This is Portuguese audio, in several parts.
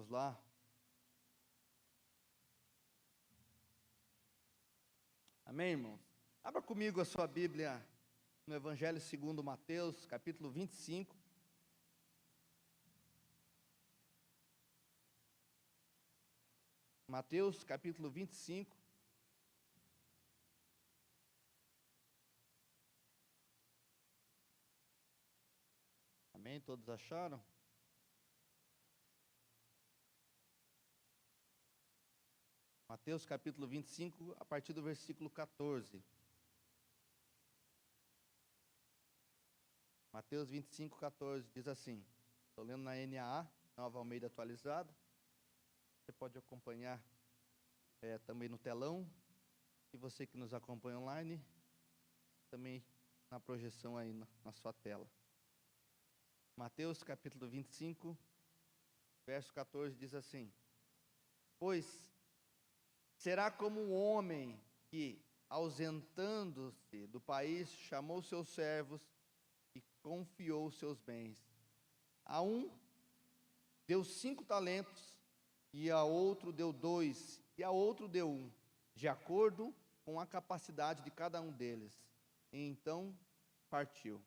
Vamos lá. Amém, irmãos? Abra comigo a sua Bíblia no Evangelho segundo Mateus, capítulo 25. Mateus, capítulo 25. Amém? Todos acharam? Mateus, capítulo 25, a partir do versículo 14. Mateus 25, 14, diz assim. Estou lendo na NAA, Nova Almeida Atualizada. Você pode acompanhar também no telão. E você que nos acompanha online, também na projeção aí na sua tela. Mateus capítulo 25, verso 14 diz assim: Pois será como um homem que, ausentando-se do país, chamou seus servos e confiou seus bens. A um deu 5 talentos, e a outro deu 2, e a outro deu 1, de acordo com a capacidade de cada um deles. E então partiu.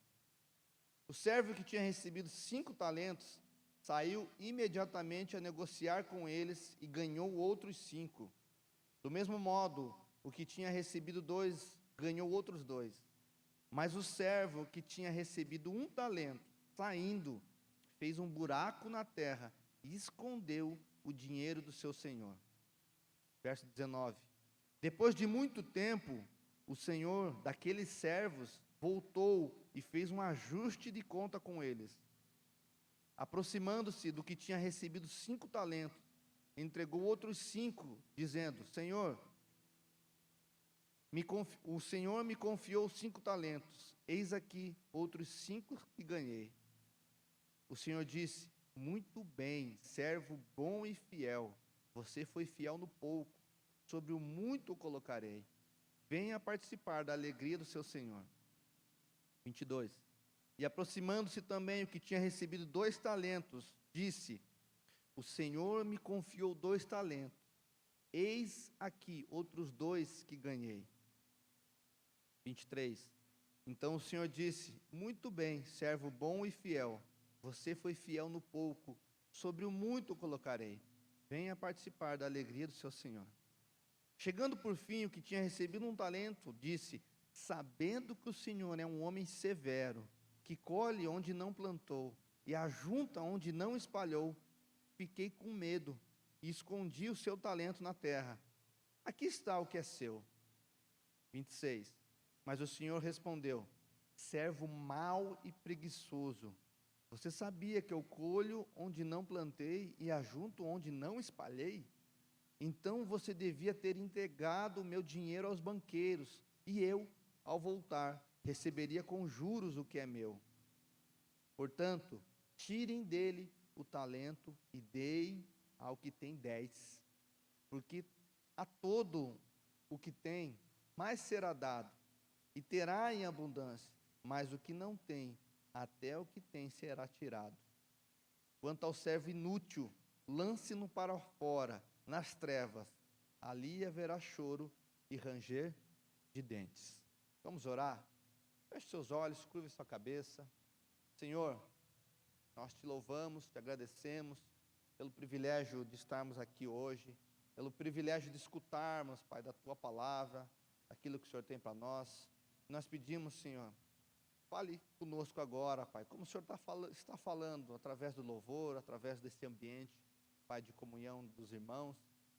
O servo que tinha recebido 5 talentos saiu imediatamente a negociar com eles e ganhou outros 5. Do mesmo modo, o que tinha recebido 2 ganhou outros 2. Mas o servo que tinha recebido 1 talento, saindo, fez um buraco na terra e escondeu o dinheiro do seu senhor. Verso 19. Depois de muito tempo, o senhor daqueles servos voltou e fez um ajuste de conta com eles. Aproximando-se do que tinha recebido 5 talentos, entregou outros 5, dizendo: Senhor, o Senhor me confiou 5 talentos, eis aqui outros 5 que ganhei. O Senhor disse: Muito bem, servo bom e fiel, você foi fiel no pouco, sobre o muito o colocarei. Venha participar da alegria do seu Senhor. 22. E aproximando-se também o que tinha recebido 2 talentos, disse: O Senhor me confiou 2 talentos, eis aqui outros 2 que ganhei. 23. Então o Senhor disse: Muito bem, servo bom e fiel, você foi fiel no pouco, sobre o muito o colocarei. Venha participar da alegria do seu Senhor. Chegando por fim, o que tinha recebido 1 talento, disse: Sabendo que o Senhor é um homem severo, que colhe onde não plantou e ajunta onde não espalhou, fiquei com medo e escondi o seu talento na terra. Aqui está o que é seu. 26. Mas o Senhor respondeu: Servo mau e preguiçoso, você sabia que eu colho onde não plantei e ajunto onde não espalhei? Então você devia ter entregado o meu dinheiro aos banqueiros, e eu, ao voltar, receberia com juros o que é meu. Portanto, tirem dele o talento e deem ao que tem 10, porque a todo o que tem, mais será dado, e terá em abundância, mas o que não tem, até o que tem será tirado. Quanto ao servo inútil, lance-no para fora, nas trevas, ali haverá choro e ranger de dentes. Vamos orar? Feche seus olhos, curve sua cabeça. Senhor, nós te louvamos, te agradecemos pelo privilégio de estarmos aqui hoje, pelo privilégio de escutarmos, Pai, da tua palavra, aquilo que o Senhor tem para nós. Nós pedimos, Senhor, fale conosco agora, Pai, como o Senhor está falando através do louvor, através desse ambiente, Pai, de comunhão dos irmãos.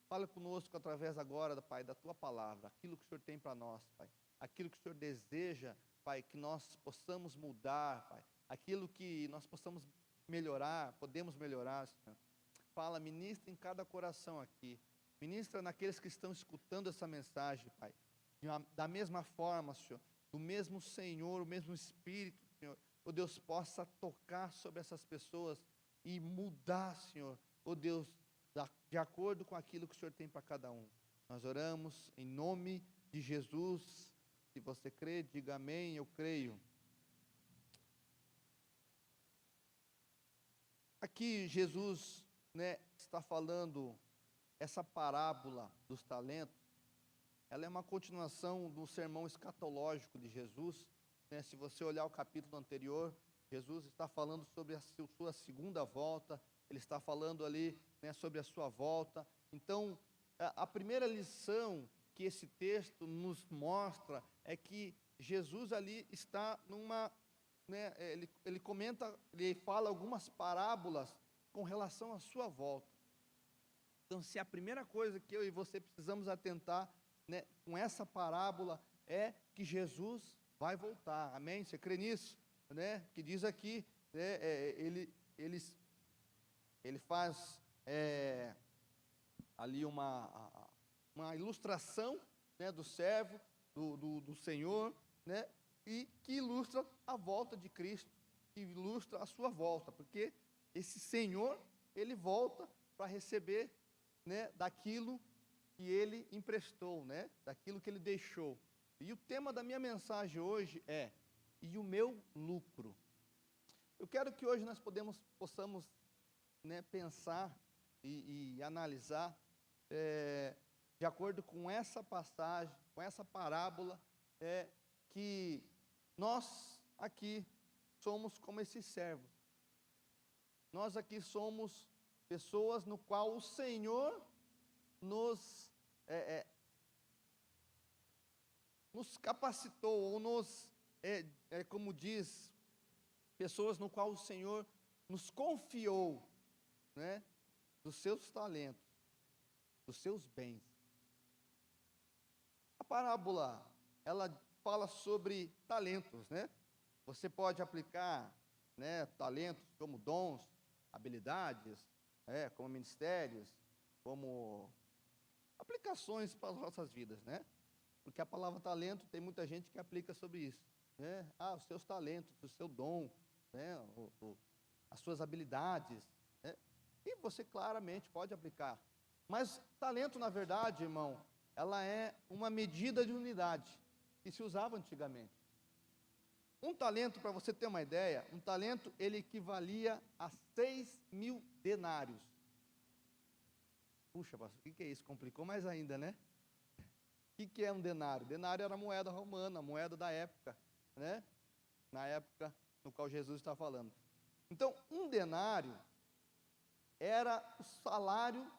Fala conosco através agora, Pai, da tua palavra, aquilo que o Senhor tem para nós, Pai, aquilo que o Senhor deseja, Pai, que nós possamos mudar, Pai, aquilo que nós possamos melhorar, podemos melhorar, Senhor. Fala, ministra em cada coração aqui, ministra naqueles que estão escutando essa mensagem, Pai, da mesma forma, Senhor, do mesmo Senhor, o mesmo Espírito, Senhor, ó Deus, possa tocar sobre essas pessoas e mudar, Senhor, ó Deus, de acordo com aquilo que o Senhor tem para cada um. Nós oramos em nome de Jesus. Se você crê, diga amém, eu creio. Aqui Jesus, né, está falando essa parábola dos talentos, ela é uma continuação do sermão escatológico de Jesus, né? Se você olhar o capítulo anterior, Jesus está falando sobre a sua segunda volta, ele está falando ali, né, sobre a sua volta. Então, a primeira lição que esse texto nos mostra é que Jesus ali está numa, né, ele comenta, ele fala algumas parábolas com relação à sua volta. Então, se a primeira coisa que eu e você precisamos atentar, né, com essa parábola é que Jesus vai voltar, amém? Você crê nisso? Né? Que diz aqui, né, ele faz ali uma ilustração, né, do servo, do Senhor, né, e que ilustra a volta de Cristo, que ilustra a sua volta, porque esse Senhor, ele volta para receber, né, daquilo que ele emprestou, né, daquilo que ele deixou. E o tema da minha mensagem hoje é: e o meu lucro? Eu quero que hoje nós possamos, né, pensar e analisar, de acordo com essa passagem, com essa parábola, que nós aqui somos como esses servos. Nós aqui somos pessoas no qual o Senhor nos capacitou, ou como diz, pessoas no qual o Senhor nos confiou, né, dos seus talentos, dos seus bens. A parábola, ela fala sobre talentos, né? Você pode aplicar, né, talentos como dons, habilidades, como ministérios, como aplicações para as nossas vidas, né? Porque a palavra talento, tem muita gente que aplica sobre isso, né? Os seus talentos, o seu dom, né? As suas habilidades, né? E você claramente pode aplicar. Mas talento, na verdade, irmão, ela é uma medida de unidade que se usava antigamente. Um talento, para você ter uma ideia, um talento, ele equivalia a 6.000 denários. Puxa, pastor, o que é isso? Complicou mais ainda, né? O que é um denário? Denário era a moeda romana, a moeda da época, né? Na época no qual Jesus está falando. Então, um denário era o salário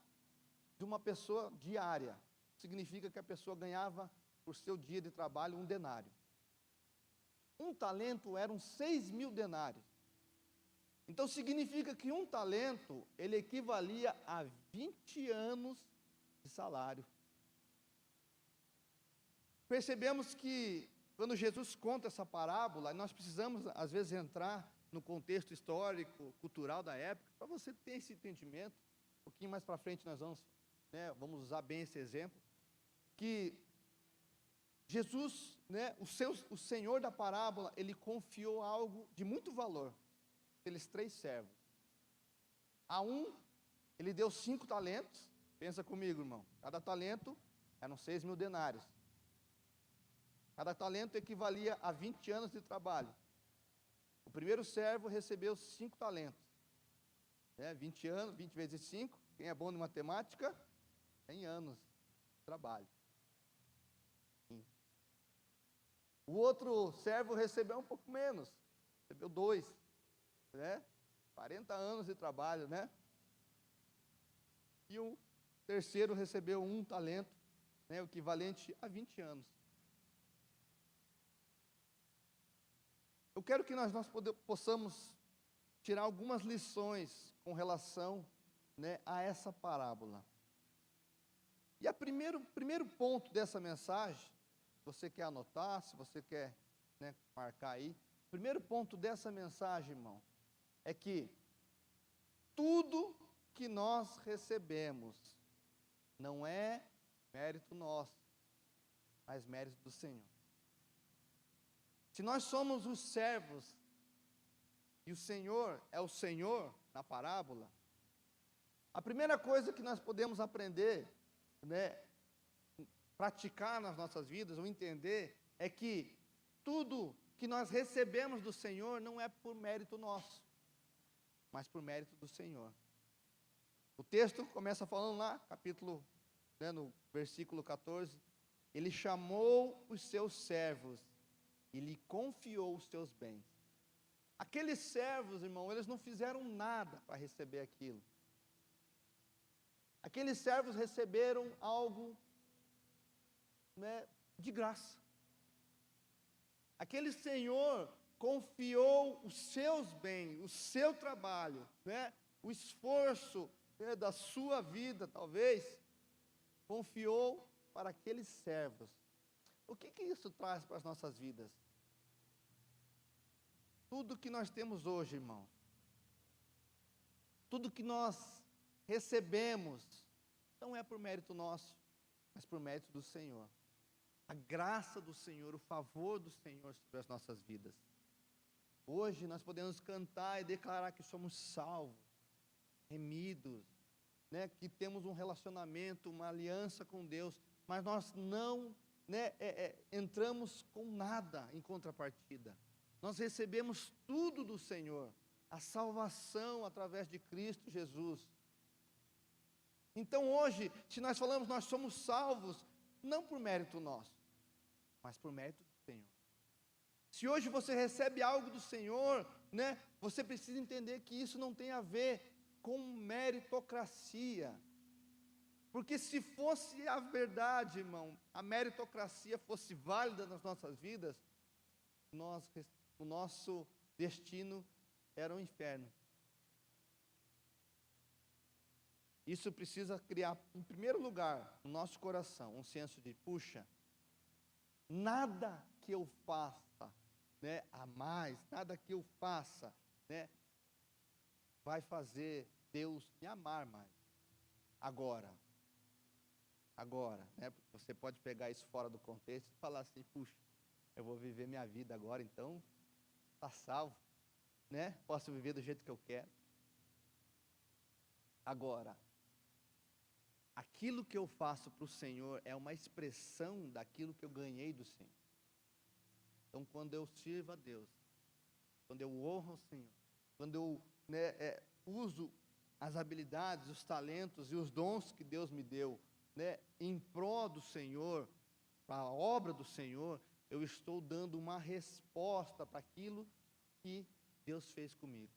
de uma pessoa diária. Significa que a pessoa ganhava, por seu dia de trabalho, um denário. Um talento eram 6.000 denários. Então, significa que um talento, ele equivalia a 20 anos de salário. Percebemos que, quando Jesus conta essa parábola, nós precisamos, às vezes, entrar no contexto histórico, cultural da época, para você ter esse entendimento. Um pouquinho mais para frente nós vamos usar bem esse exemplo, que Jesus, né, o Senhor da parábola, ele confiou algo de muito valor, aqueles 3 servos. A um, ele deu 5 talentos, pensa comigo, irmão, cada talento eram 6.000 denários. Cada talento equivalia a 20 anos de trabalho. O primeiro servo recebeu 5 talentos. 20 anos, 20 vezes 5, quem é bom em matemática, 100 anos de trabalho. O outro servo recebeu um pouco menos, recebeu 2, né? 40 anos de trabalho, né? E o terceiro recebeu 1 talento, né? O equivalente a 20 anos. Eu quero que nós possamos tirar algumas lições com relação, né, a essa parábola. E o primeiro ponto dessa mensagem, se você quer anotar, se você quer, né, marcar aí, o primeiro ponto dessa mensagem, irmão, é que tudo que nós recebemos não é mérito nosso, mas mérito do Senhor. Se nós somos os servos e o Senhor é o Senhor na parábola, a primeira coisa que nós podemos aprender, né, praticar nas nossas vidas, ou entender, é que tudo que nós recebemos do Senhor não é por mérito nosso, mas por mérito do Senhor. O texto começa falando lá, capítulo, no versículo 14, ele chamou os seus servos e lhe confiou os seus bens. Aqueles servos, irmão, eles não fizeram nada para receber aquilo. Aqueles servos receberam algo, de graça. Aquele senhor confiou os seus bens, o seu trabalho, o esforço, da sua vida, talvez, confiou para aqueles servos. O que isso traz para as nossas vidas? Tudo que nós temos hoje, irmão, tudo que nós recebemos, não é por mérito nosso, mas por mérito do Senhor. A graça do Senhor, o favor do Senhor sobre as nossas vidas. Hoje nós podemos cantar e declarar que somos salvos, remidos, que temos um relacionamento, uma aliança com Deus, mas nós não entramos com nada em contrapartida. Nós recebemos tudo do Senhor, a salvação através de Cristo Jesus. Então hoje, se nós falamos nós somos salvos, não por mérito nosso, mas por mérito do Senhor. Se hoje você recebe algo do Senhor, você precisa entender que isso não tem a ver com meritocracia. Porque se fosse a verdade, irmão, a meritocracia fosse válida nas nossas vidas, o nosso destino era o inferno. Isso precisa criar, em primeiro lugar, no nosso coração, um senso de, puxa, nada que eu faça, a mais, nada que eu faça, vai fazer Deus me amar mais. Agora, você pode pegar isso fora do contexto e falar assim, puxa, eu vou viver minha vida agora, então, está salvo, posso viver do jeito que eu quero. Agora, aquilo que eu faço para o Senhor é uma expressão daquilo que eu ganhei do Senhor. Então, quando eu sirvo a Deus, quando eu honro o Senhor, quando eu uso as habilidades, os talentos e os dons que Deus me deu, em prol do Senhor, para a obra do Senhor, eu estou dando uma resposta para aquilo que Deus fez comigo.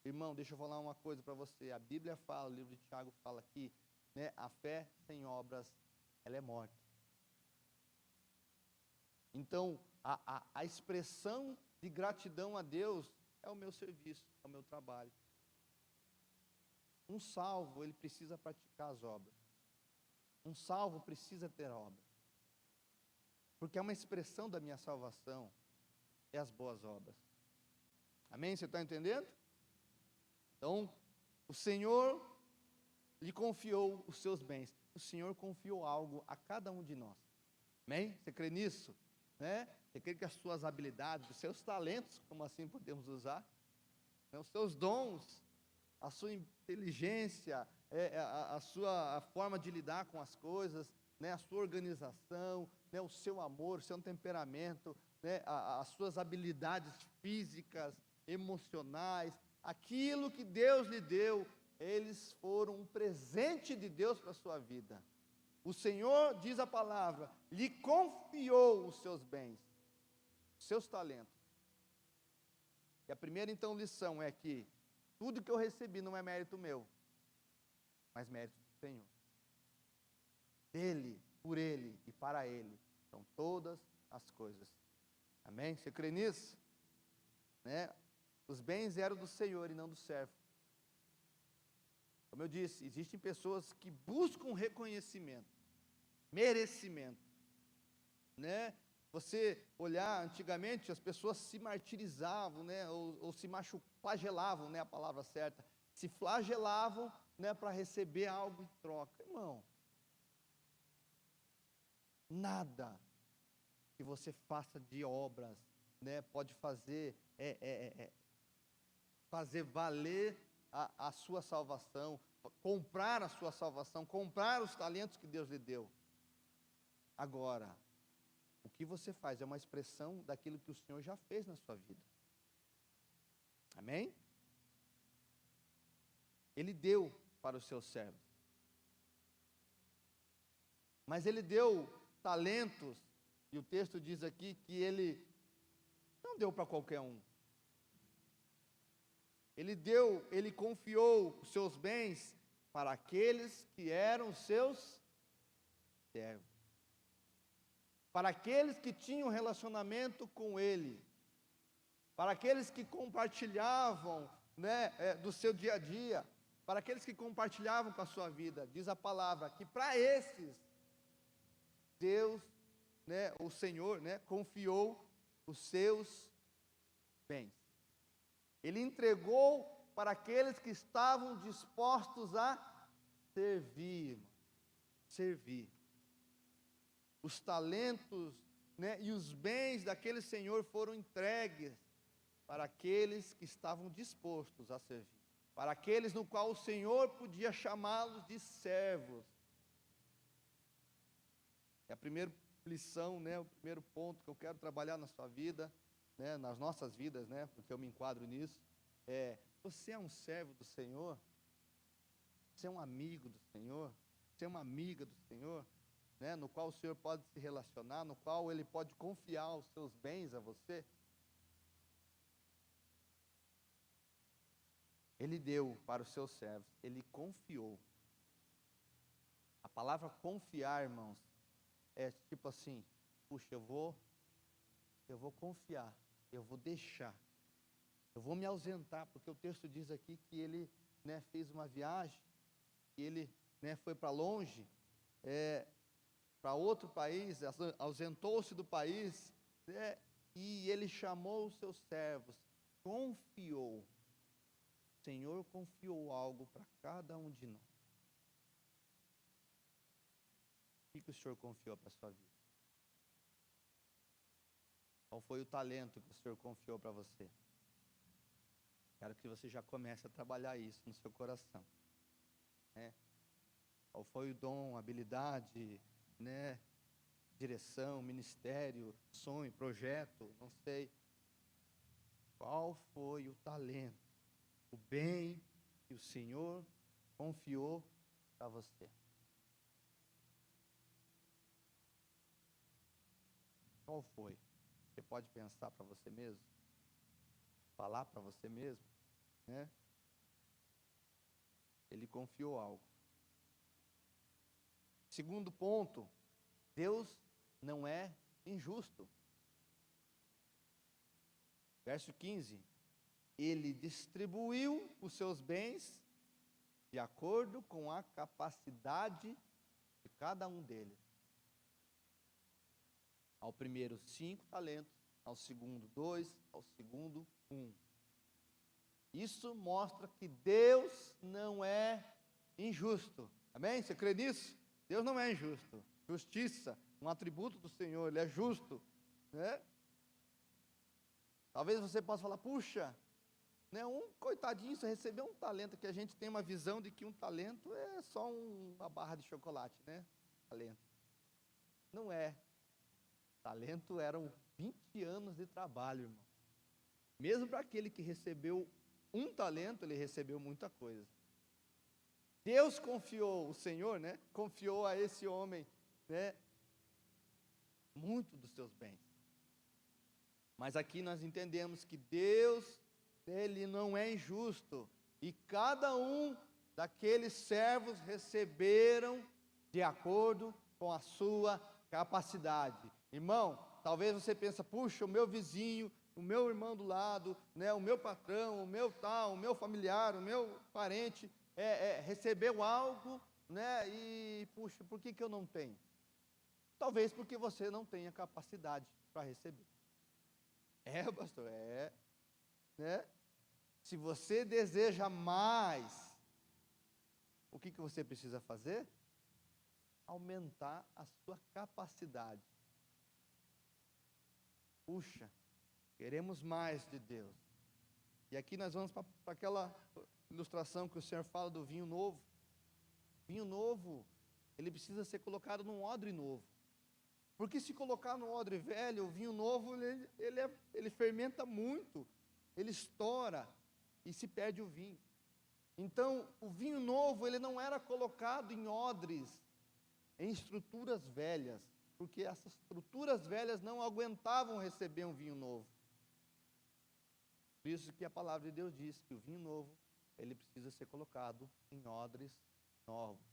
Irmão, deixa eu falar uma coisa para você. A Bíblia fala, o livro de Tiago fala aqui, a fé sem obras, ela é morte. Então, a expressão de gratidão a Deus é o meu serviço, é o meu trabalho. Um salvo, ele precisa praticar as obras. Um salvo precisa ter obra. Porque é uma expressão da minha salvação, é as boas obras. Amém? Você está entendendo? Então, o Senhor lhe confiou os seus bens. O Senhor confiou algo a cada um de nós. Amém? Você crê nisso? Você crê que as suas habilidades, os seus talentos, como assim podemos usar, os seus dons, a sua inteligência, a sua forma de lidar com as coisas, a sua organização, o seu amor, o seu temperamento, as suas habilidades físicas, emocionais, aquilo que Deus lhe deu, eles foram um presente de Deus para a sua vida. O Senhor, diz a palavra, lhe confiou os seus bens, os seus talentos. E a primeira, então, lição é que tudo que eu recebi não é mérito meu, mas mérito do Senhor. Dele, por Ele e para Ele são todas as coisas. Amém? Você crê nisso? Os bens eram do Senhor e não do servo. Como eu disse, existem pessoas que buscam reconhecimento, merecimento. Você olhar, antigamente as pessoas se martirizavam, ou se flagelavam, a palavra certa, se flagelavam, para receber algo em troca. Irmão, nada que você faça de obras, pode fazer, fazer valer a sua salvação, comprar a sua salvação, comprar os talentos que Deus lhe deu. Agora, o que você faz é uma expressão daquilo que o Senhor já fez na sua vida. Amém? Ele deu para os seus servos. Mas ele deu talentos, e o texto diz aqui que ele não deu para qualquer um. Ele confiou os seus bens para aqueles que eram seus servos. Para aqueles que tinham relacionamento com ele. Para aqueles que compartilhavam, do seu dia a dia. Para aqueles que compartilhavam com a sua vida. Diz a palavra que para esses, Deus, o Senhor, confiou os seus bens. Ele entregou para aqueles que estavam dispostos a servir. Servir. Os talentos, e os bens daquele Senhor foram entregues para aqueles que estavam dispostos a servir. Para aqueles no qual o Senhor podia chamá-los de servos. É a primeira lição, o primeiro ponto que eu quero trabalhar na sua vida, nas nossas vidas, porque eu me enquadro nisso, você é um servo do Senhor? Você é um amigo do Senhor? Você é uma amiga do Senhor? No qual o Senhor pode se relacionar, no qual Ele pode confiar os seus bens a você? Ele deu para os seus servos, Ele confiou. A palavra confiar, irmãos, é tipo assim, puxa, eu vou confiar, eu vou deixar, eu vou me ausentar, porque o texto diz aqui que ele, fez uma viagem, que ele, foi para longe, para outro país, ausentou-se do país, e ele chamou os seus servos, confiou. O Senhor confiou algo para cada um de nós. O que o Senhor confiou para a sua vida? Qual foi o talento que o Senhor confiou para você? Quero que você já comece a trabalhar isso no seu coração. Qual foi o dom, habilidade, direção, ministério, sonho, projeto, não sei. Qual foi o talento, o bem que o Senhor confiou para você? Qual foi? Você pode pensar para você mesmo? Falar para você mesmo? Ele confiou algo. Segundo ponto, Deus não é injusto. Verso 15. Ele distribuiu os seus bens de acordo com a capacidade de cada um deles. Ao primeiro 5 talentos, ao segundo 2, ao segundo 1. Isso mostra que Deus não é injusto. Amém? Você crê nisso? Deus não é injusto. Justiça, um atributo do Senhor, Ele é justo. Talvez você possa falar, puxa, um coitadinho, você recebeu um talento, que a gente tem uma visão de que um talento é só uma barra de chocolate, talento. Não é. Talento eram 20 anos de trabalho, irmão. Mesmo para aquele que recebeu um talento, ele recebeu muita coisa. Deus confiou, o Senhor, confiou a esse homem, muito dos seus bens. Mas aqui nós entendemos que Deus, Ele não é injusto. E cada um daqueles servos receberam de acordo com a sua capacidade. Irmão, talvez você pense, puxa, o meu vizinho, o meu irmão do lado, o meu patrão, o meu tal, o meu familiar, o meu parente, recebeu algo, e puxa, por que eu não tenho? Talvez porque você não tenha capacidade para receber. Pastor, Se você deseja mais, o que você precisa fazer? Aumentar a sua capacidade. Puxa, queremos mais de Deus. E aqui nós vamos para aquela ilustração que o Senhor fala do vinho novo. Vinho novo, ele precisa ser colocado num odre novo. Porque se colocar no odre velho, o vinho novo, ele fermenta muito, ele estoura e se perde o vinho. Então, o vinho novo, ele não era colocado em odres, em estruturas velhas, porque essas estruturas velhas não aguentavam receber um vinho novo. Por isso que a palavra de Deus diz que o vinho novo, ele precisa ser colocado em odres novos.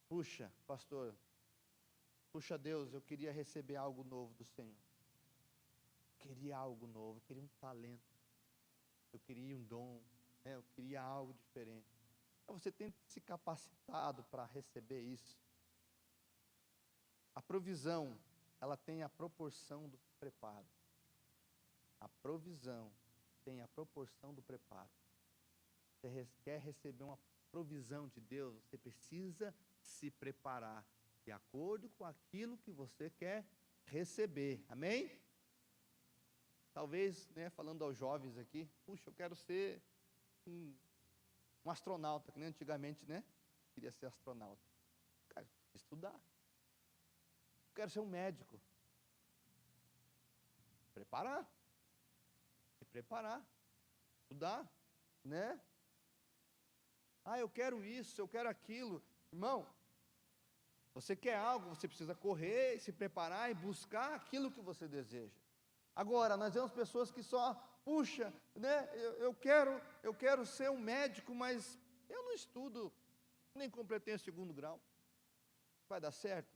Puxa, pastor, puxa Deus, eu queria receber algo novo do Senhor. Queria algo novo, eu queria um talento, eu queria um dom, né? Eu queria algo diferente. Então você tem se capacitado para receber isso. A provisão, ela tem a proporção do preparo. A provisão tem a proporção do preparo. Você quer receber uma provisão de Deus, você precisa se preparar de acordo com aquilo que você quer receber. Amém? Talvez, né, falando aos jovens aqui, puxa, eu quero ser um astronauta, que nem antigamente, né? Queria ser astronauta. Cara, estudar. Eu quero ser um médico. Preparar. Se preparar. Estudar, né? Ah, eu quero isso, eu quero aquilo. Irmão, você quer algo, você precisa correr, se preparar e buscar aquilo que você deseja. Agora, nós vemos pessoas que só, puxa, né, eu quero ser um médico, mas eu não estudo, nem completei o 2º grau. Vai dar certo?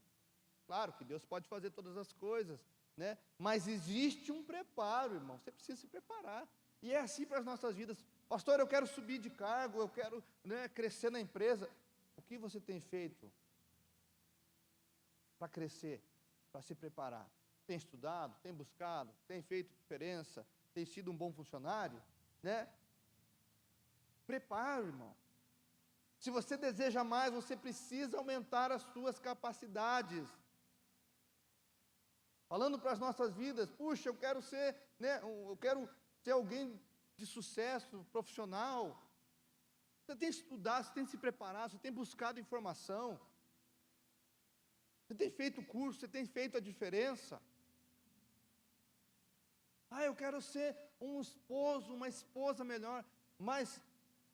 Claro que Deus pode fazer todas as coisas, né? Mas existe um preparo, irmão, você precisa se preparar. E é assim para as nossas vidas. Pastor, eu quero subir de cargo, eu quero, né, crescer na empresa. O que você tem feito para crescer, para se preparar? Tem estudado, tem buscado, tem feito diferença, tem sido um bom funcionário, né? Preparo, irmão. Se você deseja mais, você precisa aumentar as suas capacidades. Falando para as nossas vidas, puxa, eu quero ser, né, eu quero ser alguém de sucesso profissional. Você tem estudado, você tem se preparado, você tem buscado informação. Você tem feito curso, você tem feito a diferença. Ah, eu quero ser um esposo, uma esposa melhor. Mas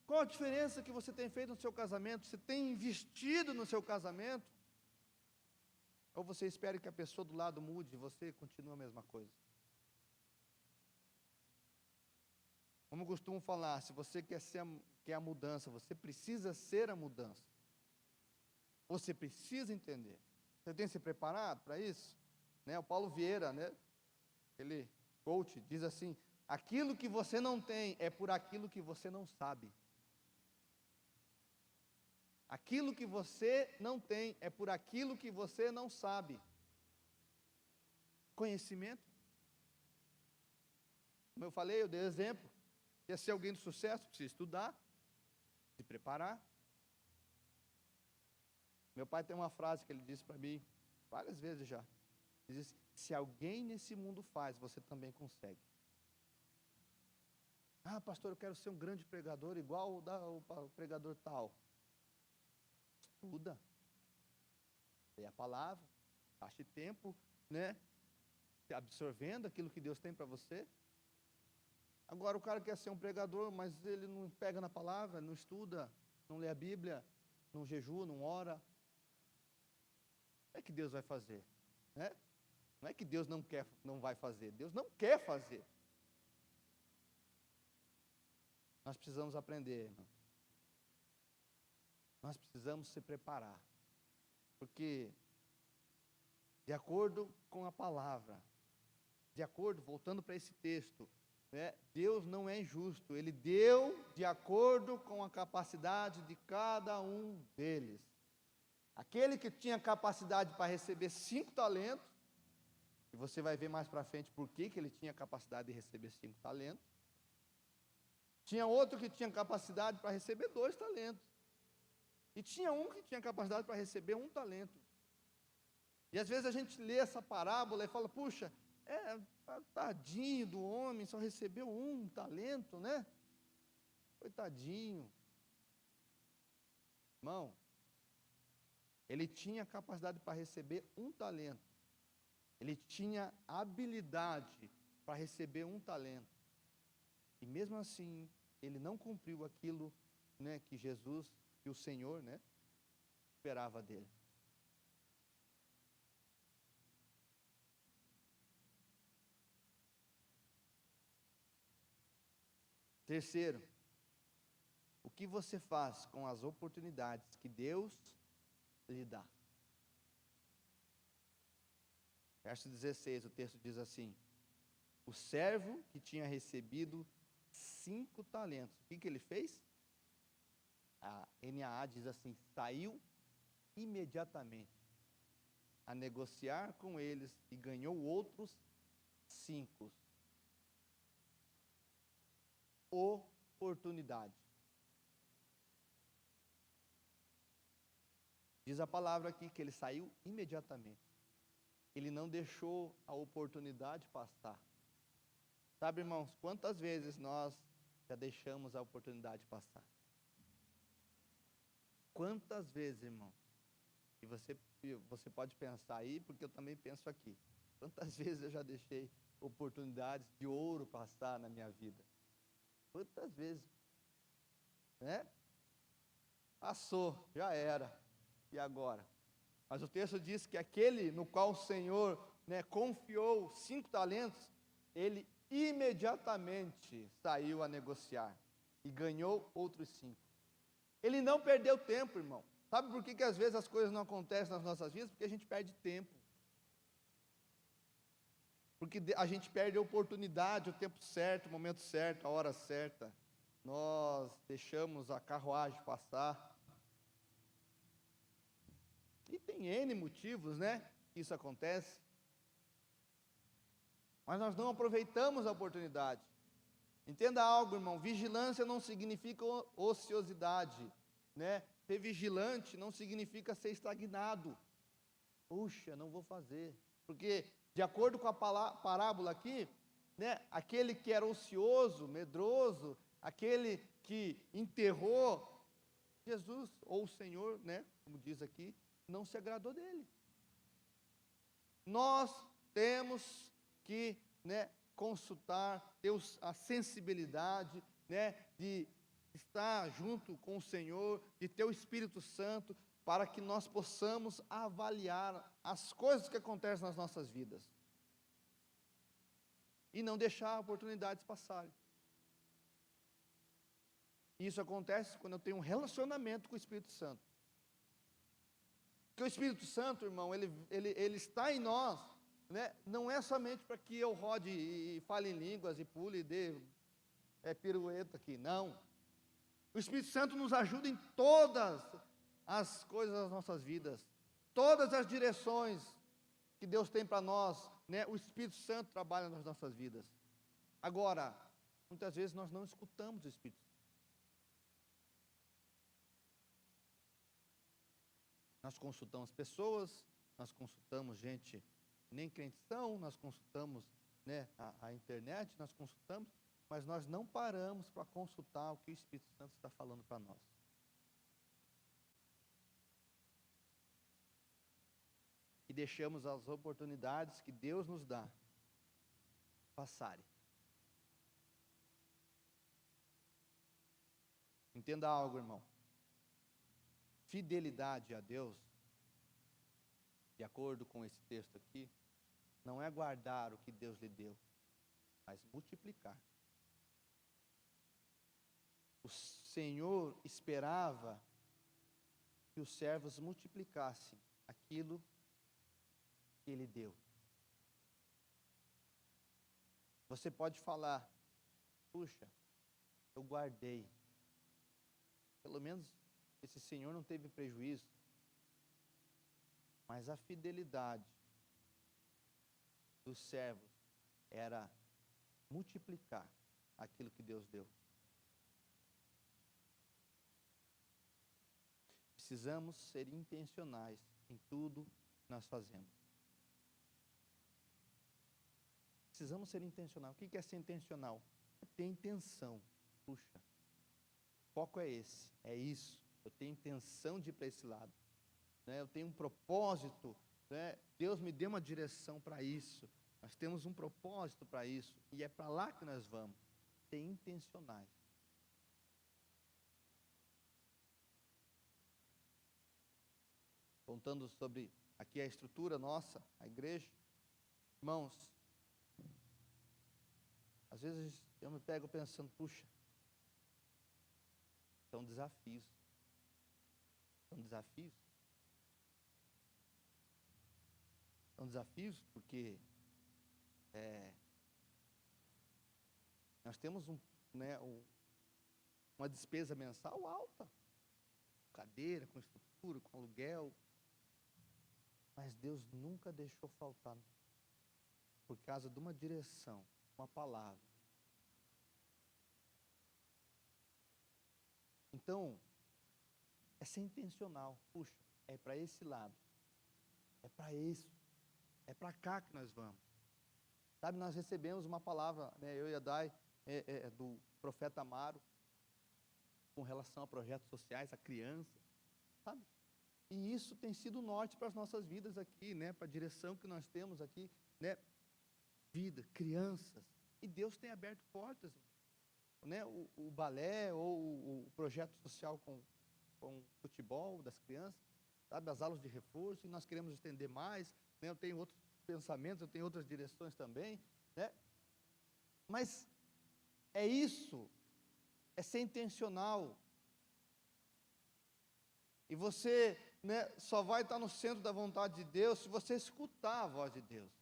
qual a diferença que você tem feito no seu casamento? Você tem investido no seu casamento? Ou você espera que a pessoa do lado mude e você continua a mesma coisa? Como costumo falar, se você quer a mudança, você precisa ser a mudança. Você precisa entender. Você tem se preparado para isso? Né? O Paulo Vieira, né? Ele, coach, diz assim: aquilo que você não tem é por aquilo que você não sabe. Aquilo que você não tem é por aquilo que você não sabe. Conhecimento. Como eu falei, eu dei exemplo. Quer ser alguém de sucesso, precisa estudar, se preparar. Meu pai tem uma frase que ele disse para mim várias vezes já. Ele diz: se alguém nesse mundo faz, você também consegue. Ah, pastor, eu quero ser um grande pregador, igual o pregador tal. Estuda. Leia a palavra. Gaste tempo, né, absorvendo aquilo que Deus tem para você. Agora o cara quer ser um pregador, mas ele não pega na palavra, não estuda, não lê a Bíblia, não jejua, não ora. O que é que Deus vai fazer? Né? Não é que Deus não vai fazer, Deus não quer fazer. Nós precisamos aprender, irmão. Nós precisamos se preparar. Porque, de acordo com a palavra, voltando para esse texto, né, Deus não é injusto, Ele deu de acordo com a capacidade de cada um deles. Aquele que tinha capacidade para receber 5 talentos, e você vai ver mais para frente por que ele tinha capacidade de receber 5 talentos. Tinha outro que tinha capacidade para receber 2 talentos. E tinha um que tinha capacidade para receber 1 talento. E às vezes a gente lê essa parábola e fala, puxa, tadinho do homem, só recebeu 1 talento, né? Coitadinho. Irmão, ele tinha capacidade para receber 1 talento. Ele tinha habilidade para receber 1 talento. E mesmo assim, ele não cumpriu aquilo, né, que Jesus, que o Senhor, né, esperava dele. Terceiro, o que você faz com as oportunidades que Deus lhe dá? Verso 16, o texto diz assim: o servo que tinha recebido 5 talentos, o que ele fez? A NAA diz assim: saiu imediatamente a negociar com eles e ganhou outros 5. Oportunidade. Diz a palavra aqui que ele saiu imediatamente. Ele não deixou a oportunidade passar. Sabe, irmãos, quantas vezes nós já deixamos a oportunidade passar? Quantas vezes, irmão? E você pode pensar aí, porque eu também penso aqui. Quantas vezes eu já deixei oportunidades de ouro passar na minha vida? Quantas vezes? Né? Passou, já era. E agora? Mas o texto diz que aquele no qual o Senhor, né, confiou 5 talentos, ele imediatamente saiu a negociar e ganhou outros 5. Ele não perdeu tempo, irmão. Sabe por que às vezes as coisas não acontecem nas nossas vidas? Porque a gente perde tempo. Porque a gente perde a oportunidade, o tempo certo, o momento certo, a hora certa. Nós deixamos a carruagem passar. E tem N motivos, né, que isso acontece. Mas nós não aproveitamos a oportunidade. Entenda algo, irmão, vigilância não significa ociosidade, né? Ser vigilante não significa ser estagnado. Puxa, não vou fazer. Porque, de acordo com a parábola aqui, né, aquele que era ocioso, medroso, aquele que enterrou, Jesus, ou o Senhor, né, como diz aqui, não se agradou dele. Nós temos que, né, consultar, ter a sensibilidade, né, de estar junto com o Senhor, de ter o Espírito Santo, para que nós possamos avaliar as coisas que acontecem nas nossas vidas. E não deixar oportunidades passarem. Isso acontece quando eu tenho um relacionamento com o Espírito Santo. Porque o Espírito Santo, irmão, ele está em nós, né? Não é somente para que eu rode e fale em línguas e pule e dê pirueta aqui, não. O Espírito Santo nos ajuda em todas as coisas das nossas vidas, todas as direções que Deus tem para nós, né? O Espírito Santo trabalha nas nossas vidas. Agora, muitas vezes nós não escutamos o Espírito Santo. Nós consultamos pessoas, nós consultamos gente nem crentes são, nós consultamos, né, a internet, nós consultamos, mas nós não paramos para consultar o que o Espírito Santo está falando para nós. E deixamos as oportunidades que Deus nos dá passarem. Entenda algo, irmão. Fidelidade a Deus, de acordo com esse texto aqui, não é guardar o que Deus lhe deu, mas multiplicar. O Senhor esperava que os servos multiplicassem aquilo que Ele deu. Você pode falar, puxa, eu guardei. Pelo menos esse Senhor não teve prejuízo. Mas a fidelidade dos servos era multiplicar aquilo que Deus deu. Precisamos ser intencionais em tudo que nós fazemos. Precisamos ser intencionais. O que é ser intencional? É ter intenção. Puxa, o foco é esse, é isso. Eu tenho intenção de ir para esse lado. Né? Eu tenho um propósito. Né? Deus me deu uma direção para isso. Nós temos um propósito para isso. E é para lá que nós vamos. Ser intencionais. contando sobre aqui a estrutura nossa, a igreja. Irmãos, às vezes eu me pego pensando, puxa, são desafios. São desafios. São desafios porque nós temos uma despesa mensal alta. Com cadeira, com estrutura, com aluguel. Mas Deus nunca deixou faltar. Por causa de uma direção, uma palavra. Então, é ser intencional. Puxa, é para esse lado. É para isso. É para cá que nós vamos. Sabe, nós recebemos uma palavra, né, eu e a Dai, do profeta Amaro, com relação a projetos sociais, a crianças, sabe? E isso tem sido o norte para as nossas vidas aqui, né, para a direção que nós temos aqui, né? Vida, crianças. E Deus tem aberto portas, né? O balé ou o projeto social com futebol das crianças, sabe? As aulas de reforço, e nós queremos estender mais, né? Eu tenho outros pensamentos, eu tenho outras direções também, né? Mas é isso, é ser intencional. E você, né, só vai estar no centro da vontade de Deus se você escutar a voz de Deus.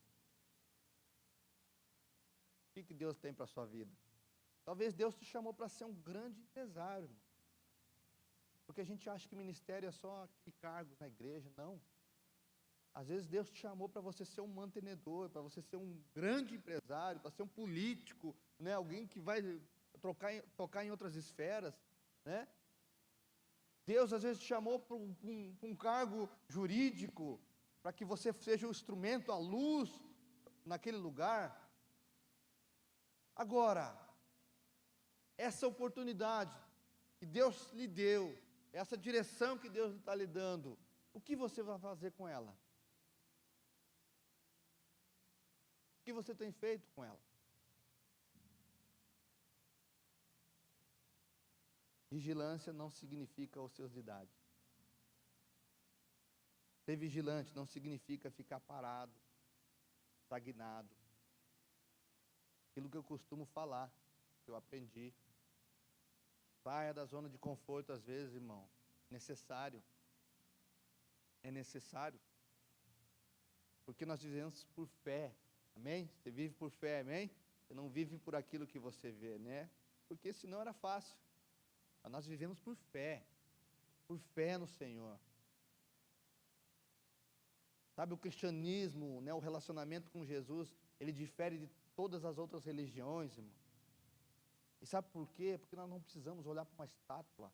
O que Deus tem para a sua vida? Talvez Deus te chamou para ser um grande empresário, irmão. Porque a gente acha que ministério é só aqui cargos na igreja, não. Às vezes Deus te chamou para você ser um mantenedor, para você ser um grande empresário, para ser um político, né? Alguém que vai tocar em outras esferas, né? Deus às vezes te chamou para um cargo jurídico, para que você seja o instrumento, a luz naquele lugar. Agora, essa oportunidade que Deus lhe deu, essa direção que Deus está lhe dando, o que você vai fazer com ela? O que você tem feito com ela? Vigilância não significa ociosidade. Ser vigilante não significa ficar parado, estagnado. Aquilo que eu costumo falar, que eu aprendi. Saia da zona de conforto às vezes, irmão. Necessário. É necessário. Porque nós vivemos por fé. Amém? Você vive por fé, amém? Você não vive por aquilo que você vê, né? Porque senão era fácil. Mas nós vivemos por fé no Senhor. Sabe, o cristianismo, né, o relacionamento com Jesus, ele difere de todas as outras religiões, irmão. E sabe por quê? Porque nós não precisamos olhar para uma estátua,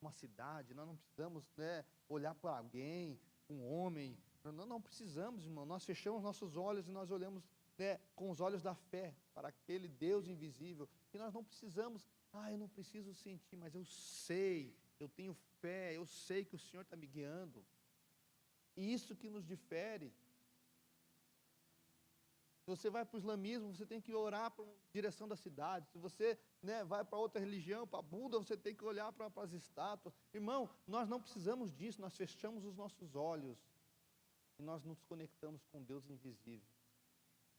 uma cidade, nós não precisamos, né, olhar para alguém, um homem. Nós não precisamos, irmão. Nós fechamos nossos olhos e nós olhamos, né, com os olhos da fé para aquele Deus invisível. E nós não precisamos, eu não preciso sentir, mas eu sei, eu tenho fé, eu sei que o Senhor está me guiando. E isso que nos difere. Se você vai para o islamismo, você tem que orar para a direção da cidade. Se você, né, vai para outra religião, para Buda, você tem que olhar para as estátuas. Irmão, nós não precisamos disso, nós fechamos os nossos olhos. E nós nos conectamos com Deus invisível.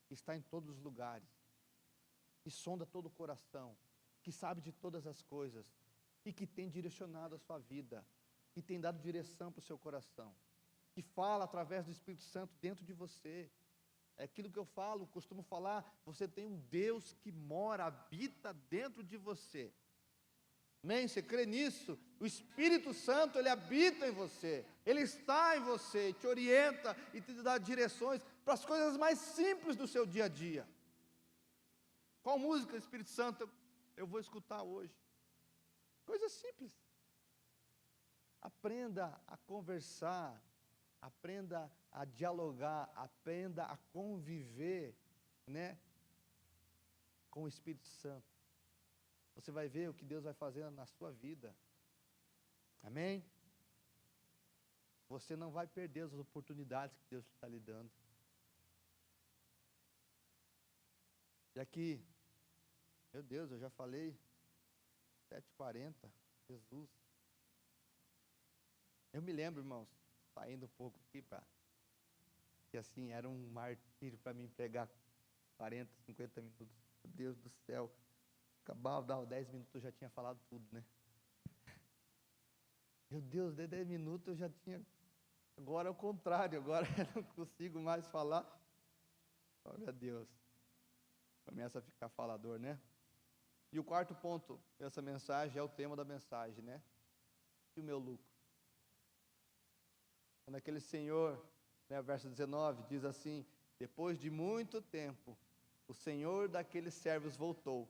Que está em todos os lugares. Que sonda todo o coração. Que sabe de todas as coisas. E que tem direcionado a sua vida. Que tem dado direção para o seu coração. Que fala através do Espírito Santo dentro de você. É aquilo que eu falo, costumo falar, você tem um Deus que mora, habita dentro de você. Amém? Você crê nisso? O Espírito Santo, ele habita em você. Ele está em você, te orienta e te dá direções para as coisas mais simples do seu dia a dia. Qual música, Espírito Santo, eu vou escutar hoje? Coisa simples. Aprenda a conversar. Aprenda a dialogar, aprenda a conviver, né, com o Espírito Santo. Você vai ver o que Deus vai fazer na sua vida. Amém? Você não vai perder as oportunidades que Deus está lhe dando. E aqui, meu Deus, eu já falei 7h40, Jesus. Eu me lembro, irmãos, saindo um pouco aqui, que assim, era um martírio para mim pregar 40, 50 minutos. Meu Deus do céu. Acabava, dava 10 minutos, eu já tinha falado tudo, né? Meu Deus, de 10 minutos eu já tinha. Agora é o contrário, agora eu não consigo mais falar. Glória a Deus. Começa a ficar falador, né? E o quarto ponto dessa mensagem é o tema da mensagem, né? E o meu lucro. Quando aquele senhor, né, verso 19, diz assim: depois de muito tempo, o senhor daqueles servos voltou,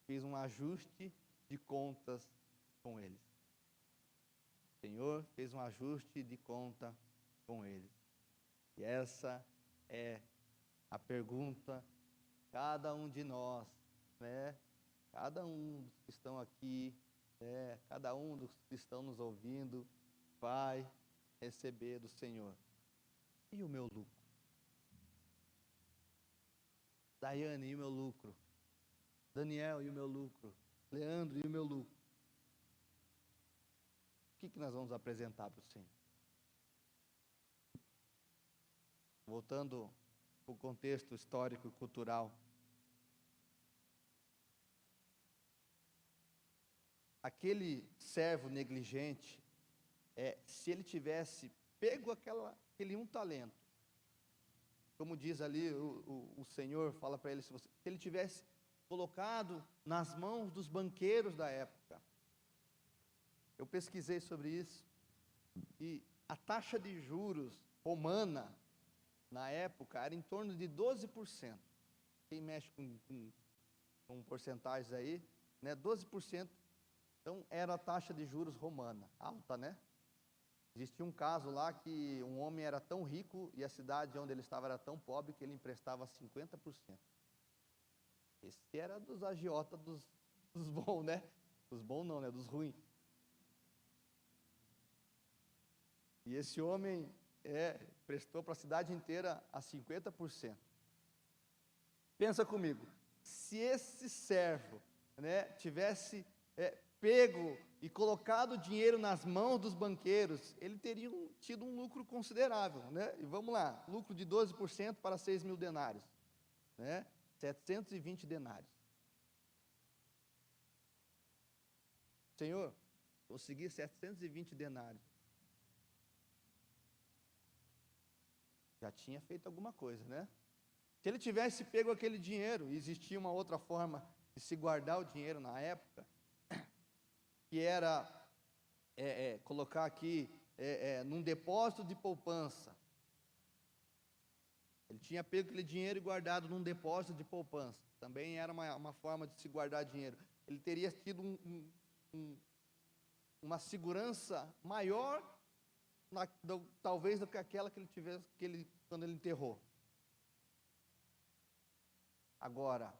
fez um ajuste de contas com eles. O Senhor fez um ajuste de conta com eles. E essa é a pergunta de cada um de nós, né? Cada um dos que estão aqui, né? Cada um dos que estão nos ouvindo vai receber do Senhor. E o meu lucro? Daiane, e o meu lucro? Daniel, e o meu lucro? Leandro, e o meu lucro? O que nós vamos apresentar para o Senhor? Voltando para o contexto histórico e cultural. Aquele servo negligente, se ele tivesse pego aquele um talento, como diz ali o Senhor, fala para ele, se ele tivesse colocado nas mãos dos banqueiros da época. Eu pesquisei sobre isso, e a taxa de juros romana, na época, era em torno de 12%. Quem mexe com porcentagens aí, né, 12%. Então, era a taxa de juros romana, alta, né? Existia um caso lá que um homem era tão rico e a cidade onde ele estava era tão pobre que ele emprestava 50%. Esse era dos agiotas dos bons, né? Dos bons não, né? Dos ruins. E esse homem prestou para a cidade inteira a 50%. Pensa comigo, se esse servo, né, tivesse pego e colocado o dinheiro nas mãos dos banqueiros, ele teria tido um lucro considerável, né? E vamos lá, lucro de 12% para 6 mil denários, né? 720 denários. Senhor, consegui 720 denários. Já tinha feito alguma coisa, né? Se ele tivesse pego aquele dinheiro, e existia uma outra forma de se guardar o dinheiro na época, que era colocar aqui num depósito de poupança. Ele tinha pego aquele dinheiro e guardado num depósito de poupança. Também era uma forma de se guardar dinheiro. Ele teria tido uma segurança maior, talvez, do que aquela que ele tivesse quando ele enterrou. Agora,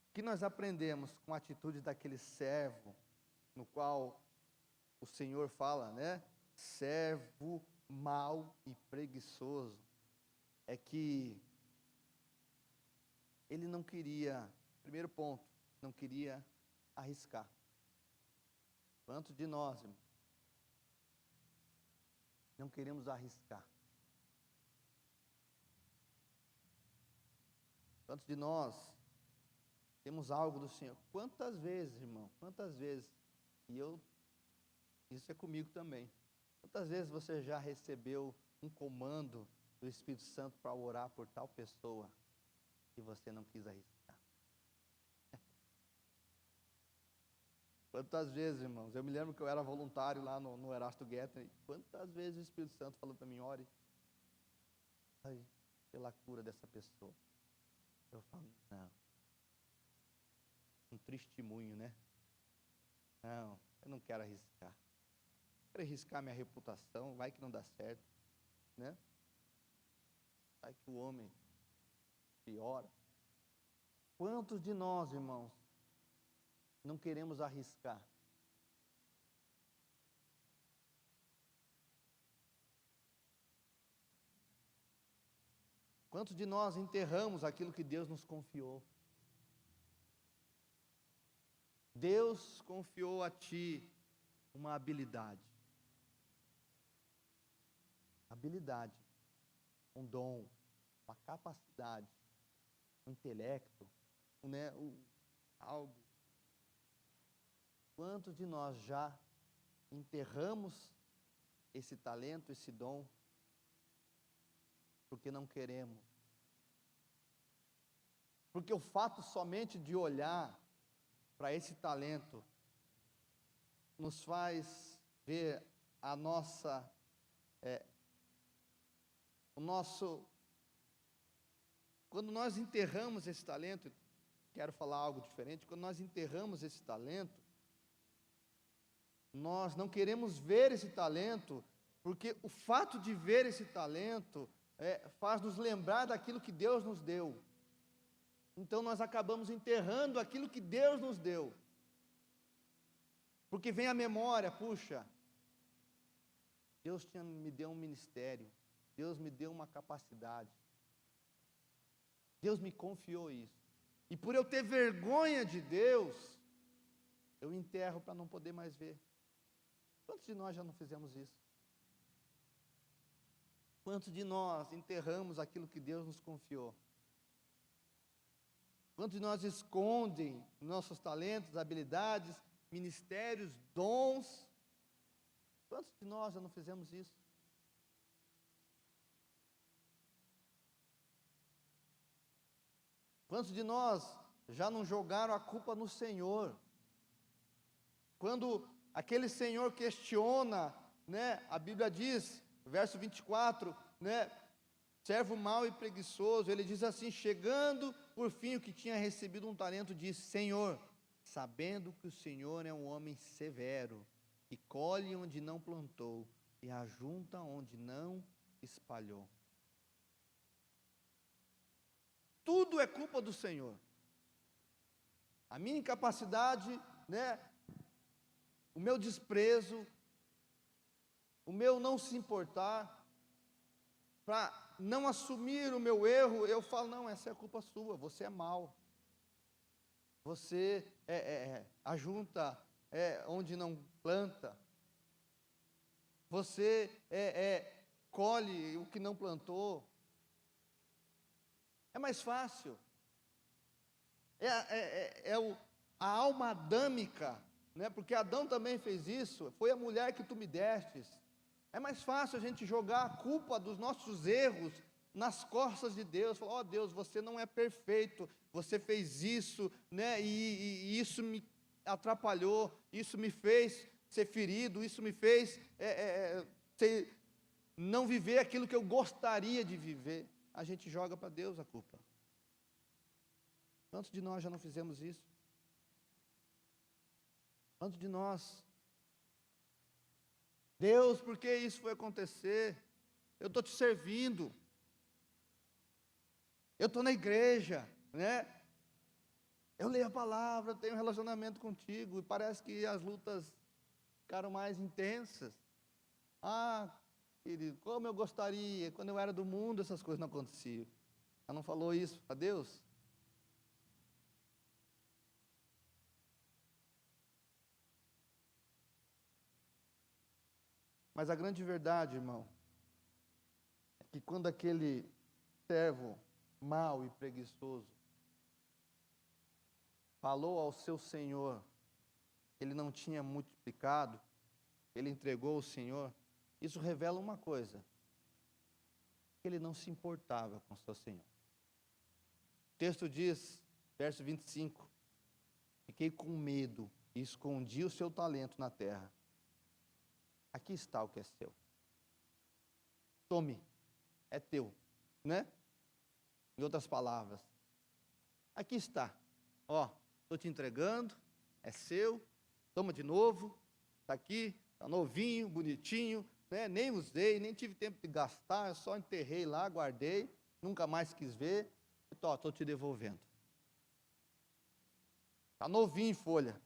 o que nós aprendemos com a atitude daquele servo, no qual o Senhor fala, né? Servo mau e preguiçoso, é que ele não queria, primeiro ponto, não queria arriscar. Quantos de nós, irmão, não queremos arriscar? Quantos de nós temos algo do Senhor? Quantas vezes, irmão, quantas vezes, isso é comigo também, quantas vezes você já recebeu um comando do Espírito Santo para orar por tal pessoa e você não quis arriscar? Quantas vezes, irmãos, eu me lembro que eu era voluntário lá no Erasto Guetem, quantas vezes o Espírito Santo falou para mim, ore pela cura dessa pessoa. Eu falo, não. Um testemunho, né? Não, eu não quero arriscar. Quero arriscar minha reputação, vai que não dá certo, né? Vai que o homem piora. Quantos de nós, irmãos, não queremos arriscar? Quantos de nós enterramos aquilo que Deus nos confiou? Deus confiou a ti uma habilidade. habilidade, um dom, uma capacidade, um intelecto, né, algo. Quantos de nós já enterramos esse talento, esse dom, porque não queremos? Porque o fato somente de olhar para esse talento nos faz ver a nossa, quando nós enterramos esse talento, quero falar algo diferente, quando nós enterramos esse talento, nós não queremos ver esse talento, porque o fato de ver esse talento faz nos lembrar daquilo que Deus nos deu. Então nós acabamos enterrando aquilo que Deus nos deu. Porque vem a memória, puxa, Deus me deu um ministério, Deus me deu uma capacidade, Deus me confiou isso. E por eu ter vergonha de Deus, eu enterro para não poder mais ver. Quantos de nós já não fizemos isso? Quantos de nós enterramos aquilo que Deus nos confiou? Quantos de nós escondem nossos talentos, habilidades, ministérios, dons? Quantos de nós já não fizemos isso? Quantos de nós já não jogaram a culpa no Senhor? Quando aquele Senhor questiona, né, a Bíblia diz, verso 24, né, servo mau e preguiçoso, ele diz assim, chegando por fim o que tinha recebido um talento, disse, Senhor, sabendo que o Senhor é um homem severo, que colhe onde não plantou, e ajunta onde não espalhou. Tudo é culpa do Senhor. A minha incapacidade, né, o meu desprezo, o meu não se importar, para não assumir o meu erro, eu falo, não, essa é a culpa sua, você é mau. Você ajunta onde não planta. Você colhe o que não plantou. É mais fácil. A alma adâmica, né? Porque Adão também fez isso. Foi a mulher que tu me destes. É mais fácil a gente jogar a culpa dos nossos erros nas costas de Deus. Falar, ó Deus, você não é perfeito. Você fez isso, né? E isso me atrapalhou. Isso me fez ser ferido. Isso me fez não viver aquilo que eu gostaria de viver. A gente joga para Deus a culpa. Quantos de nós já não fizemos isso? Quantos de nós? Deus, por que isso foi acontecer? Eu estou te servindo. Eu estou na igreja, né? Eu leio a palavra, tenho um relacionamento contigo, e parece que as lutas ficaram mais intensas. Ah, querido, como eu gostaria, quando eu era do mundo, essas coisas não aconteciam. Ela não falou isso a Deus? Mas a grande verdade, irmão, é que quando aquele servo mau e preguiçoso falou ao seu senhor que ele não tinha multiplicado, ele entregou ao Senhor, isso revela uma coisa, que ele não se importava com o seu senhor. O texto diz, verso 25, fiquei com medo e escondi o seu talento na terra. Aqui está o que é seu. Tome, é teu, né? Em outras palavras, aqui está. Ó, estou te entregando, é seu. Toma de novo, está aqui, está novinho, bonitinho, né? Nem usei, nem tive tempo de gastar, eu só enterrei lá, guardei, nunca mais quis ver. Então, estou te devolvendo. Está novinho em folha.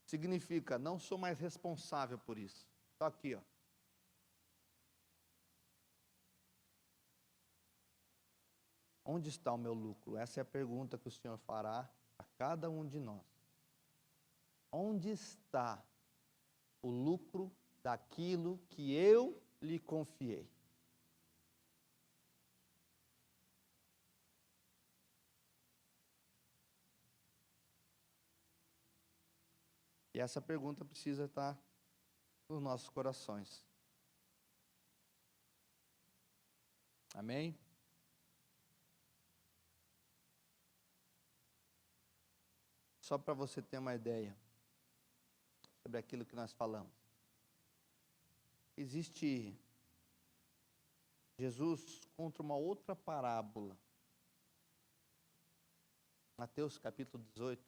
Significa, não sou mais responsável por isso. Está aqui, ó. Onde está o meu lucro? Essa é a pergunta que o Senhor fará a cada um de nós. Onde está o lucro daquilo que eu lhe confiei. E essa pergunta precisa estar nos nossos corações. Amém? Só para você ter uma ideia sobre aquilo que nós falamos. Existe Jesus contra uma outra parábola. Mateus capítulo 18.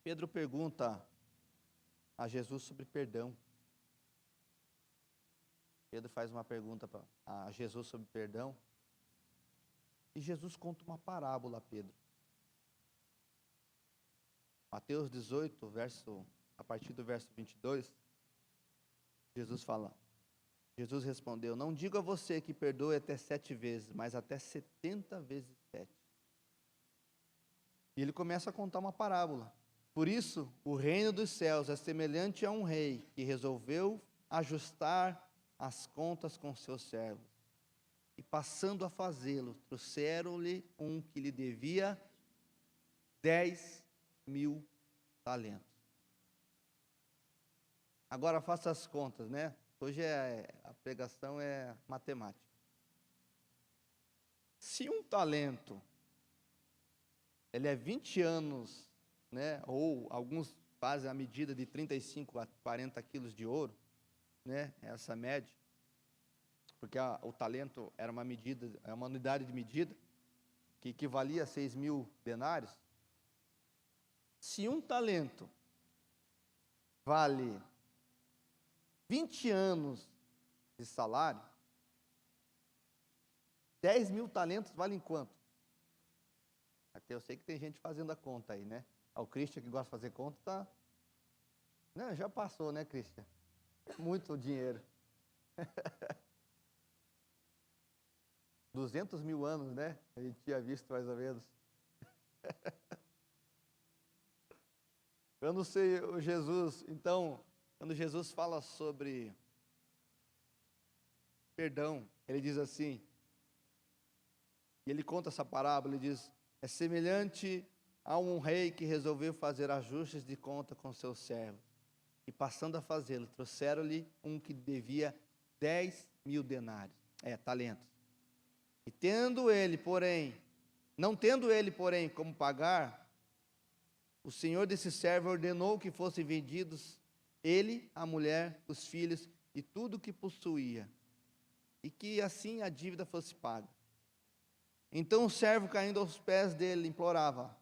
Pedro pergunta a Jesus sobre perdão. Pedro faz uma pergunta a Jesus sobre perdão. E Jesus conta uma parábola a Pedro. Mateus 18, a partir do verso 22, Jesus respondeu: não digo a você que perdoe até 7 vezes, mas até 70 vezes 7. E ele começa a contar uma parábola. Por isso, o reino dos céus é semelhante a um rei que resolveu ajustar as contas com seus servos. E passando a fazê-lo, trouxeram-lhe um que lhe devia 10.000 talentos. Agora faça as contas, né? Hoje a pregação é matemática. Se um talento, ele é 20 anos, né? Ou alguns fazem a medida de 35 a 40 quilos de ouro, né? Essa média. Porque o talento era uma medida, é uma unidade de medida, que equivalia a 6.000 denários. Se um talento vale 20 anos de salário, 10.000 talentos valem quanto? Até eu sei que tem gente fazendo a conta aí, né? O Christian que gosta de fazer conta, tá... Não, já passou, né, Christian? É muito dinheiro. 200.000 anos, né? A gente tinha visto mais ou menos. Eu não sei, o Jesus, então, quando Jesus fala sobre perdão, ele diz assim, e ele conta essa parábola, ele diz, é semelhante a um rei que resolveu fazer ajustes de conta com seus servos. E passando a fazê-lo, trouxeram-lhe um que devia 10.000 denários, talentos. E não tendo ele, porém, como pagar, o senhor desse servo ordenou que fossem vendidos ele, a mulher, os filhos e tudo o que possuía, e que assim a dívida fosse paga. Então o servo, caindo aos pés dele, implorava: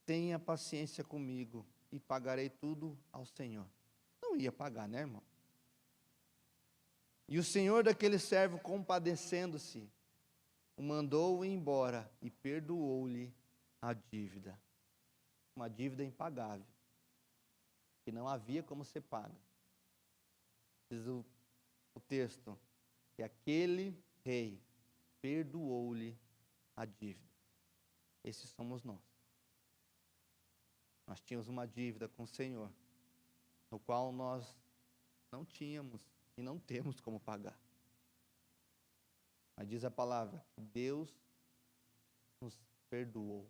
tenha paciência comigo e pagarei tudo ao Senhor. Não ia pagar, né, irmão? E o senhor daquele servo, compadecendo-se, o mandou embora e perdoou-lhe a dívida. Uma dívida impagável, que não havia como ser paga. Diz o texto, que aquele rei perdoou-lhe a dívida. Esses somos nós. Nós tínhamos uma dívida com o Senhor, no qual nós não tínhamos e não temos como pagar. Mas diz a palavra que Deus nos perdoou.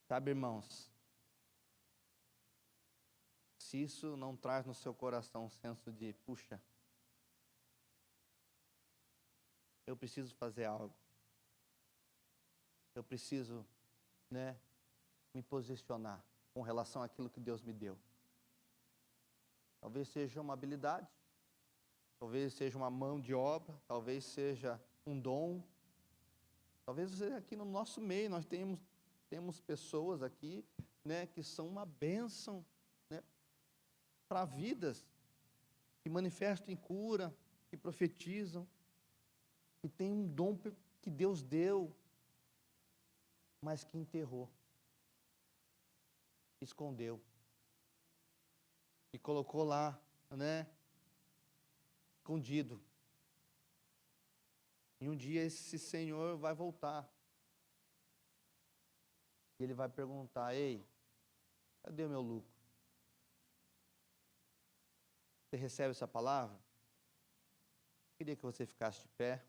Sabe, irmãos, se isso não traz no seu coração um senso de, puxa, eu preciso fazer algo. Eu preciso, me posicionar com relação àquilo que Deus me deu. Talvez seja uma habilidade, talvez seja uma mão de obra, talvez seja um dom. Talvez você aqui no nosso meio, nós temos pessoas aqui, que são uma bênção, para vidas, que manifestam em cura, que profetizam, que tem um dom que Deus deu, mas que enterrou, escondeu, e colocou lá, escondido. E um dia esse Senhor vai voltar. E ele vai perguntar: ei, cadê o meu lucro? Você recebe essa palavra? Queria que você ficasse de pé.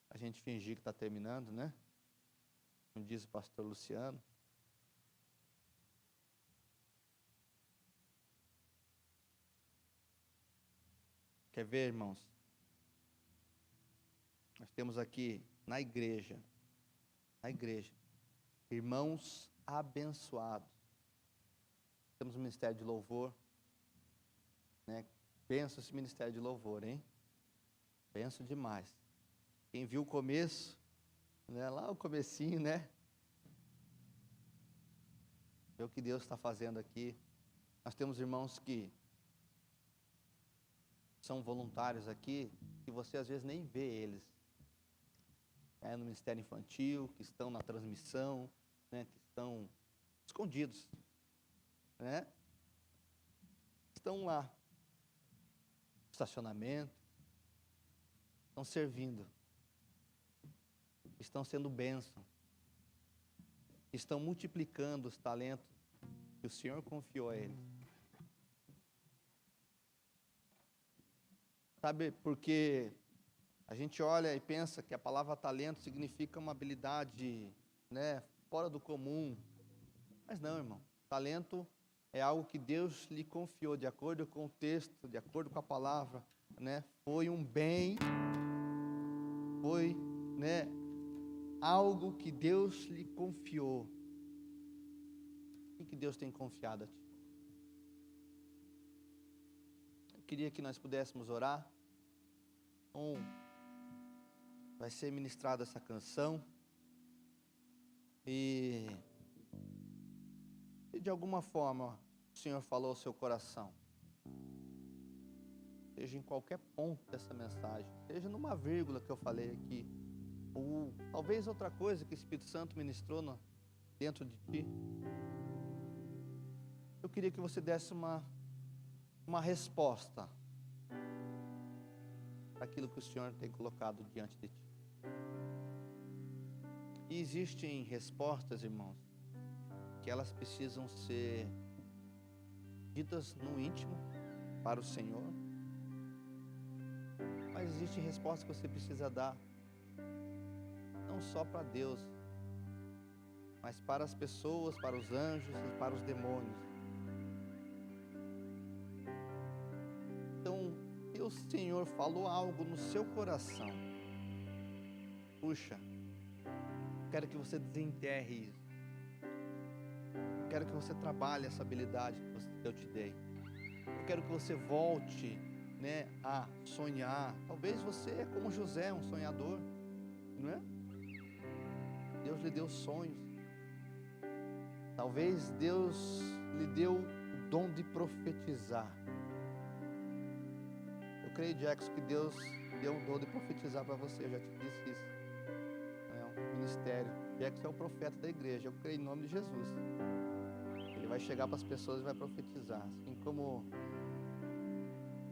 A gente fingir que está terminando, né? Como diz o pastor Luciano. Quer ver, irmãos? Nós temos aqui na igreja, irmãos abençoados. Temos o ministério de louvor, né? Benção esse ministério de louvor, hein? Benção demais. Quem viu o começo, né? Lá o comecinho, né? Vê o que Deus está fazendo aqui. Nós temos irmãos que são voluntários aqui, que você às vezes nem vê eles. No Ministério Infantil, que estão na transmissão, né? Que estão escondidos, né? Estão lá, no estacionamento, estão servindo, estão sendo bênção, estão multiplicando os talentos que o Senhor confiou a eles. Sabe, porque a gente olha e pensa que a palavra talento significa uma habilidade, né, fora do comum. Mas não, irmão. Talento é algo que Deus lhe confiou, de acordo com o texto, de acordo com a palavra, né? Foi um bem, foi, né, algo que Deus lhe confiou. O que Deus tem confiado a ti? Eu queria que nós pudéssemos orar. Vai ser ministrada essa canção e de alguma forma o Senhor falou ao seu coração, seja em qualquer ponto dessa mensagem, seja numa vírgula que eu falei aqui, ou talvez outra coisa que o Espírito Santo ministrou dentro de ti. Eu queria que você desse uma resposta para aquilo que o Senhor tem colocado diante de ti. E existem respostas, irmãos, que elas precisam ser ditas no íntimo para o Senhor, mas existem respostas que você precisa dar não só para Deus, mas para as pessoas, para os anjos e para os demônios. Então, se o Senhor falou algo no seu coração, puxa, quero que você desenterre isso. Quero que você trabalhe essa habilidade que eu te dei. Eu quero que você volte, né, a sonhar. Talvez você é como José, um sonhador, não é? Deus lhe deu sonhos. Talvez Deus lhe deu o dom de profetizar. Eu creio, Jackson, que Deus deu o dom de profetizar para você. Eu já te disse isso. É um ministério. Jackson é o profeta da igreja. Eu creio em nome de Jesus. Ele vai chegar para as pessoas e vai profetizar. Assim como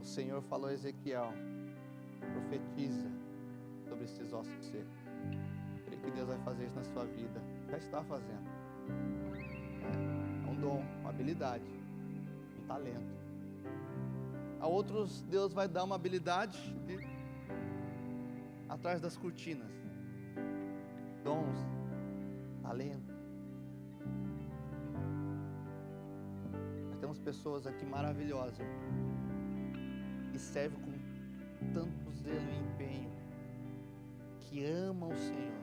o Senhor falou a Ezequiel: profetiza sobre esses ossos secos. Eu creio que Deus vai fazer isso na sua vida. Já está fazendo. É um dom, uma habilidade, um talento. A outros Deus vai dar uma habilidade atrás das cortinas. Dons, talento. Nós temos pessoas aqui maravilhosas que servem com tanto zelo e empenho, que amam o Senhor.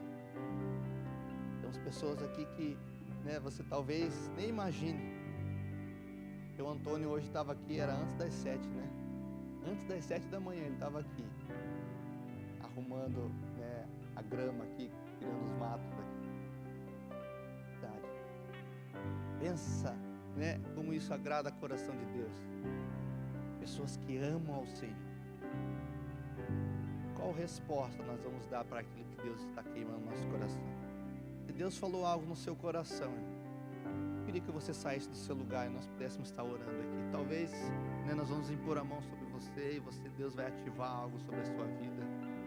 Temos pessoas aqui que, né, você talvez nem imagine. O Antônio hoje estava aqui, era antes das 7, né? Antes das 7 da manhã ele estava aqui, arrumando, né, a grama aqui, tirando os matos aqui. Pensa, né, como isso agrada o coração de Deus. Pessoas que amam ao Senhor. Qual resposta nós vamos dar para aquilo que Deus está queimando no nosso coração? Se Deus falou algo no seu coração, eu queria que você saísse do seu lugar e nós pudéssemos estar orando aqui. Talvez, né, nós vamos impor a mão sobre você e Deus vai ativar algo sobre a sua vida.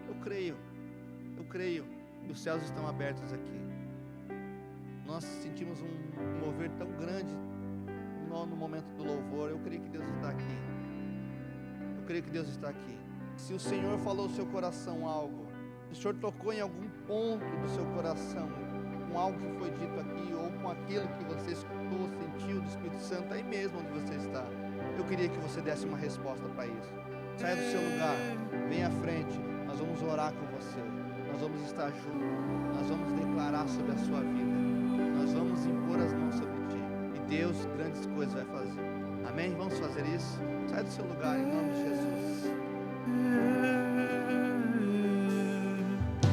Eu creio que os céus estão abertos aqui. Nós sentimos um mover tão grande no momento do louvor. Eu creio que Deus está aqui. Eu creio que Deus está aqui. Se o Senhor falou ao seu coração algo, se o Senhor tocou em algum ponto do seu coração, com algo que foi dito aqui, ou com aquilo que você escutou, sentiu do Espírito Santo, aí mesmo onde você está, eu queria que você desse uma resposta para isso. Saia do seu lugar, venha à frente, nós vamos orar com você, nós vamos estar juntos, nós vamos declarar sobre a sua vida, nós vamos impor as mãos sobre ti, e Deus grandes coisas vai fazer. Amém? Vamos fazer isso? Saia do seu lugar em nome de Jesus.